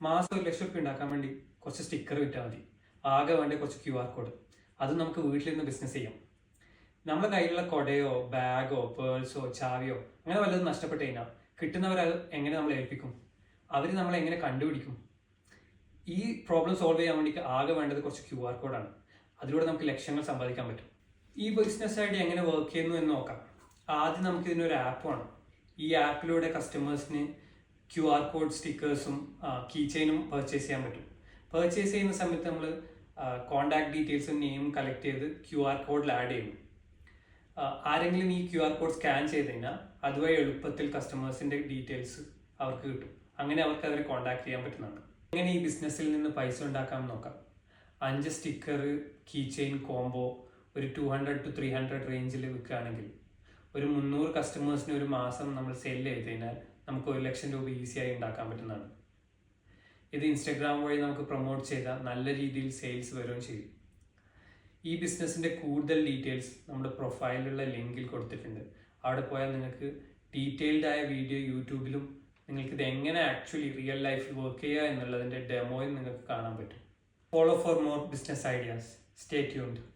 മാസം 1,00,000 ഉണ്ടാക്കാൻ വേണ്ടി കുറച്ച് സ്റ്റിക്കർ വിറ്റാൽ മതി. ആകെ വേണ്ട കുറച്ച് QR കോഡ്. അത് നമുക്ക് വീട്ടിലിരുന്ന് ബിസിനസ് ചെയ്യാം. നമ്മുടെ കയ്യിലുള്ള കൊടയോ ബാഗോ പേഴ്സോ ചാവിയോ അങ്ങനെ വല്ലതും നഷ്ടപ്പെട്ട് കഴിഞ്ഞാൽ കിട്ടുന്നവരത് എങ്ങനെ നമ്മൾ ഏൽപ്പിക്കും? അവർ നമ്മളെ എങ്ങനെ കണ്ടുപിടിക്കും? ഈ പ്രോബ്ലം സോൾവ് ചെയ്യാൻ വേണ്ടി ആകെ വേണ്ടത് കുറച്ച് QR കോഡാണ്. അതിലൂടെ നമുക്ക് ലക്ഷങ്ങൾ സമ്പാദിക്കാൻ പറ്റും. ഈ ബിസിനസ് ഐഡിയ എങ്ങനെ വർക്ക് ചെയ്യുന്നു എന്ന് നോക്കാം. ആദ്യം നമുക്ക് ഇതിനൊരു ആപ്പ് വേണം. ഈ ആപ്പിലൂടെ കസ്റ്റമേഴ്സിന് QR കോഡ് സ്റ്റിക്കേഴ്സും കീ ചെയിനും പർച്ചേസ് ചെയ്യാൻ പറ്റും. പർച്ചേസ് ചെയ്യുന്ന സമയത്ത് നമ്മൾ കോൺടാക്ട് ഡീറ്റെയിൽസും നെയിം കളക്ട് ചെയ്ത് QR കോഡിൽ ആഡ് ചെയ്യും. ആരെങ്കിലും ഈ QR കോഡ് സ്കാൻ ചെയ്ത് കഴിഞ്ഞാൽ അതുവഴി എളുപ്പത്തിൽ കസ്റ്റമേഴ്സിന്റെ ഡീറ്റെയിൽസ് അവർക്ക് കിട്ടും. അങ്ങനെ അവർക്ക് അവരെ കോൺടാക്ട് ചെയ്യാൻ പറ്റുന്നതാണ്. എങ്ങനെ ഈ ബിസിനസ്സിൽ നിന്ന് പൈസ ഉണ്ടാക്കാമെന്ന് നോക്കാം. 5 സ്റ്റിക്കർ കീ ചെയിൻ കോംബോ ഒരു 200 to 300 റേഞ്ചിൽ വിൽക്കുകയാണെങ്കിൽ ഒരു 300 കസ്റ്റമേഴ്സിന് ഒരു മാസം നമ്മൾ സെല് ചെയ്ത് കഴിഞ്ഞാൽ നമുക്ക് 1,00,000 രൂപ ഈസിയായി ഉണ്ടാക്കാൻ പറ്റുന്നതാണ്. ഇത് ഇൻസ്റ്റഗ്രാം വഴി നമുക്ക് പ്രൊമോട്ട് ചെയ്താൽ നല്ല രീതിയിൽ സെയിൽസ് വരികയും ചെയ്യും. ഈ ബിസിനസ്സിന്റെ കൂടുതൽ ഡീറ്റെയിൽസ് നമ്മുടെ പ്രൊഫൈലിലുള്ള ലിങ്കിൽ കൊടുത്തിട്ടുണ്ട്. അവിടെ പോയാൽ നിങ്ങൾക്ക് ഡീറ്റെയിൽഡ് ആയ വീഡിയോ യൂട്യൂബിലും നിങ്ങൾക്ക് ഇത് എങ്ങനെ ആക്ച്വലി റിയൽ ലൈഫിൽ വർക്ക് ചെയ്യുക എന്നുള്ളതിന്റെ ഡെമോയും നിങ്ങൾക്ക് കാണാൻ പറ്റും. Follow for more business ideas. Stay tuned.